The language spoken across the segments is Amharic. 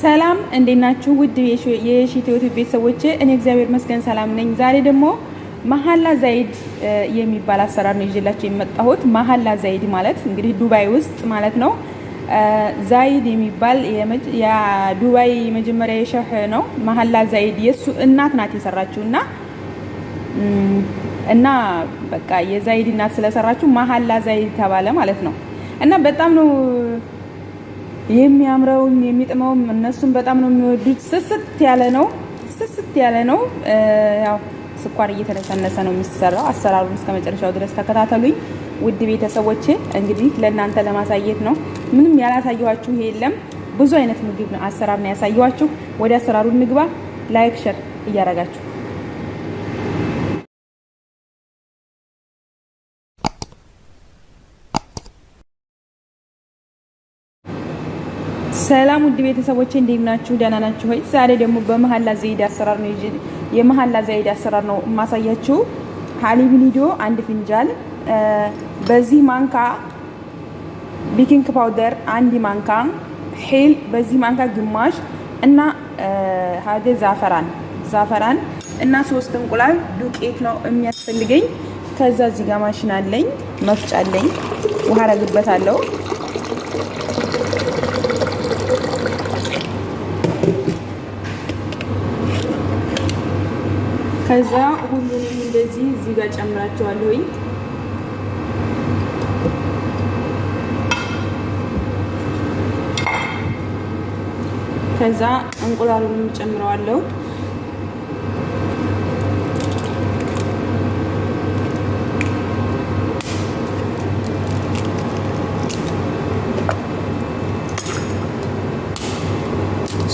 ሰላም እንዴት ናችሁ? ውድ የሺቲው ቤተሰቦቼ እኔ እግዚአብሔር ይመስገን ሰላም ነኝ። ዛሬ ደግሞ መሐላ ዘይድ የሚባል አሰራር ነው ይዤላችሁ የመጣሁት። መሐላ ዘይድ ማለት እንግዲህ ዱባይ ውስጥ ማለት ነው። ዛይድ የሚባል የዱባይ መጀመሪያ የሸህ ነው። መሐላ ዘይድ የሱ እናት ናት የሰራችው እና በቃ የዛይድ እናት ስለሰራችው መሐላ ዘይድ ተባለ ማለት ነው። እና በጣም ነው የሚያምረውም የሚጥመውም እነሱም በጣም ነው የሚወዱት። ስስት ያለ ነው። ያው ስኳር እየተነሰነሰ ነው የሚሰራው። አሰራሩን እስከ መጨረሻው ድረስ ተከታተሉኝ ውድ ቤተሰቦቼ። እንግዲህ ለእናንተ ለማሳየት ነው። ምንም ያላሳየኋችሁ የለም። ብዙ አይነት ምግብ አሰራር ነው ያሳየኋችሁ። ወደ አሰራሩ እንግባ። ላይክ ሼር እያደረጋችሁ ሰላም ውድ ቤተሰቦቼ እንዴት ናችሁ? ደህና ናችሁ ሆይ? ዛሬ ደግሞ በመሐላ ዘይድ አሰራር ነው የመሐላ ዘይድ አሰራር ነው ማሳያችሁ። ሀሊብ ኒዶ አንድ ፍንጃል፣ በዚህ ማንካ ቤኪንግ ፓውደር አንድ ማንካ፣ ሄል በዚህ ማንካ ግማሽ እና ሀደ ዛፈራን እና 3 እንቁላል ዱቄት ነው የሚያስፈልገኝ። ከዛ እዚህ ጋር ማሽን አለኝ፣ መፍጫ አለኝ፣ ውሃ አረግበታለሁ። ከዛ ሁሉንም እንደዚህ እዚህ ጋር ጨምራቸዋለሁ። ከዛ እንቁላሉንም ጨምረዋለሁ።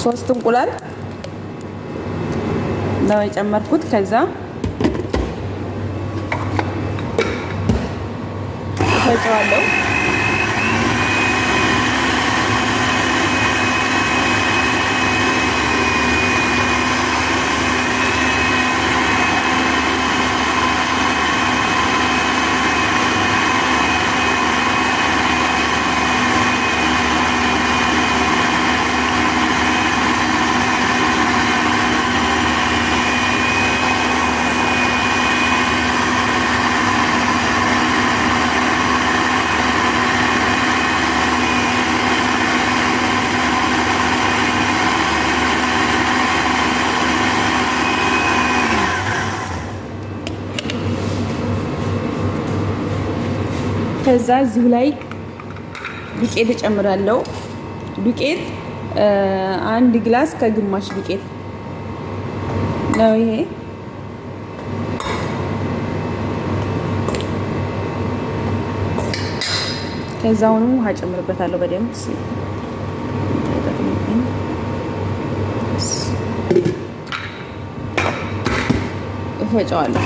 ሶስት እንቁላል ነው የጨመርኩት። ከዛ ፈጫዋለሁ። ከዛ እዚሁ ላይ ዱቄት እጨምራለሁ። ዱቄት 1 ግላስ ከግማሽ ዱቄት ነው ይሄ። ከዛውኑ ውሃ ጨምርበታለሁ በደንብ እፈጫዋለሁ።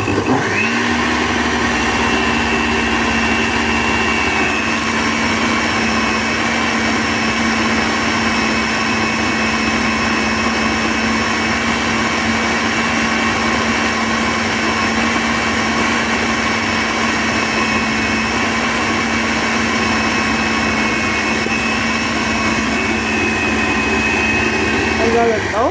ወጣው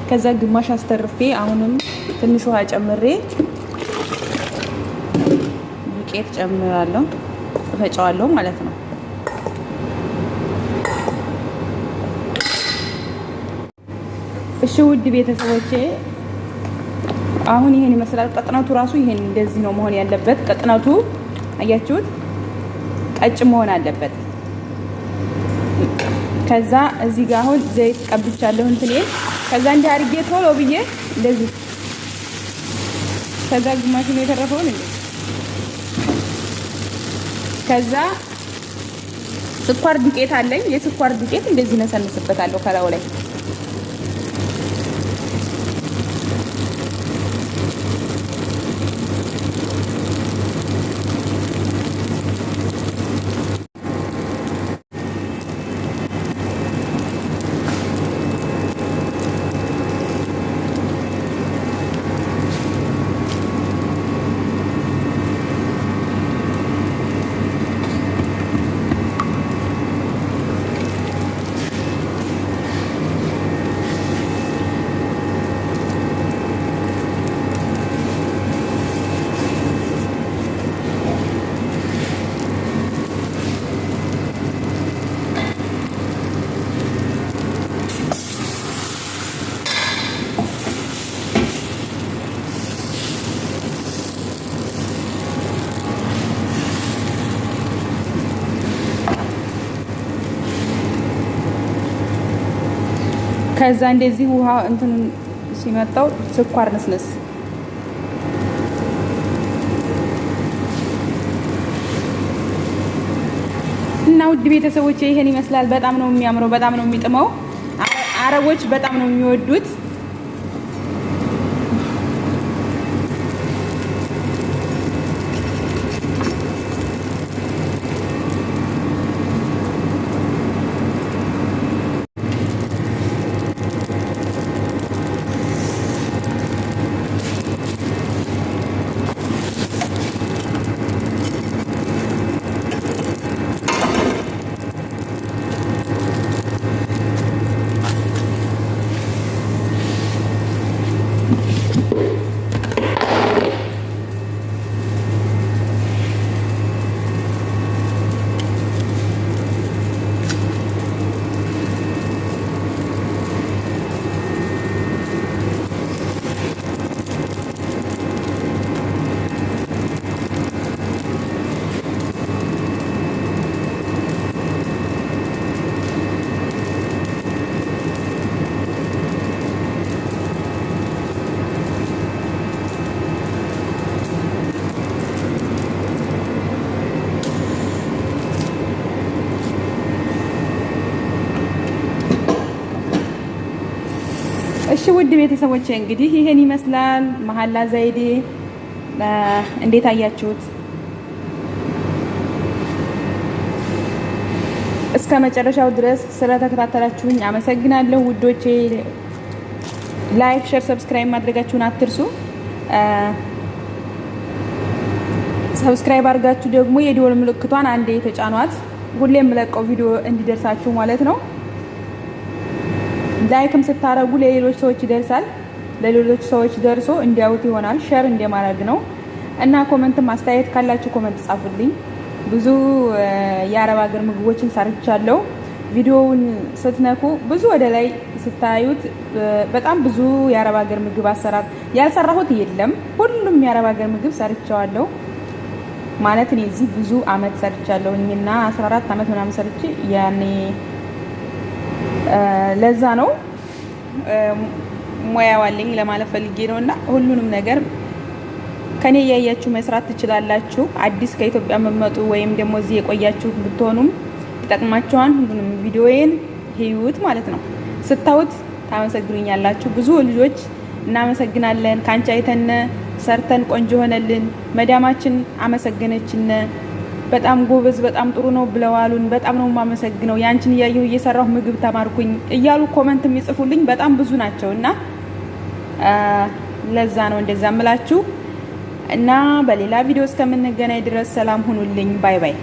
ከዛ ግማሽ አስተርፌ አሁንም ትንሽ ውሃ ጨምሬ ዱቄት ጨምራለሁ፣ እፈጫዋለሁ ማለት ነው። እሺ ውድ ቤተሰቦቼ አሁን ይሄን ይመስላል። ቅጥነቱ ራሱ ይሄን እንደዚህ ነው መሆን ያለበት። ቅጥነቱ አያችሁት? ቀጭን መሆን አለበት። ከዛ እዚህ ጋር አሁን ዘይት ቀብቻለሁ እንትኔ። ከዛ እንዲህ አድርጌ ቶሎ ብዬ እንደዚህ ከዛ ግማሽ ነው የተረፈውን እንዴ። ከዛ ስኳር ዱቄት አለኝ። የስኳር ዱቄት እንደዚህ ነሰንስበታለሁ ከላዩ ላይ ከዛ እንደዚህ ውሃ እንትን ሲመጣው ስኳር ነስነስ እና ውድ ቤተሰቦች ይሄን ይመስላል። በጣም ነው የሚያምረው፣ በጣም ነው የሚጥመው። አረቦች በጣም ነው የሚወዱት። እሺ ውድ ቤተሰቦቼ እንግዲህ ይሄን ይመስላል መሐላ ዘይዴ። እንዴት አያችሁት? እስከ መጨረሻው ድረስ ስለተከታተላችሁኝ አመሰግናለሁ ውዶቼ። ላይክ፣ ሼር፣ ሰብስክራይብ ማድረጋችሁን አትርሱ። ሰብስክራይብ አድርጋችሁ ደግሞ የደወል ምልክቷን አንዴ ተጫኗት፣ ሁሌም የምለቀው ቪዲዮ እንዲደርሳችሁ ማለት ነው። ላይክም ስታረጉ ለሌሎች ሰዎች ይደርሳል። ለሌሎች ሰዎች ደርሶ እንዲያዩት ይሆናል። ሼር እንደማድረግ ነው እና ኮሜንትም አስተያየት ካላችሁ ኮሜንት ጻፉልኝ። ብዙ የአረብ ሀገር ምግቦችን ሰርቻለሁ። ቪዲዮውን ስትነኩ ብዙ ወደ ላይ ስታዩት በጣም ብዙ የአረብ ሀገር ምግብ አሰራር ያልሰራሁት የለም። ሁሉም የአረብ ሀገር ምግብ ሰርቻለሁ። ማለት እኔ እዚህ ብዙ አመት ሰርቻለሁኝና 14 አመት ምናምን ሰርቼ ያኔ ለዛ ነው ሙያው አለኝ ለማለት ፈልጌ ነውና ሁሉንም ነገር ከኔ ያያችሁ መስራት ትችላላችሁ። አዲስ ከኢትዮጵያ መመጡ ወይም ደግሞ እዚህ የቆያችሁ ብትሆኑም ይጠቅማችኋል። ሁሉንም ቪዲዮዬን ህይወት ማለት ነው ስታዩት ታመሰግኑኛላችሁ። ብዙ ልጆች እናመሰግናለን፣ ካንቺ አይተን ሰርተን ቆንጆ ሆነልን፣ መዳማችን አመሰገነችን፣ በጣም ጎበዝ በጣም ጥሩ ነው ብለዋሉን። በጣም ነው የማመሰግነው፣ ያንቺን እያየሁ እየሰራሁ ምግብ ተማርኩኝ እያሉ ኮሜንት የሚጽፉልኝ በጣም ብዙ ናቸውና ለዛ ነው እንደዛ እምላችሁ እና በሌላ ቪዲዮ እስከምንገናኝ ድረስ ሰላም ሁኑልኝ። ባይ ባይ።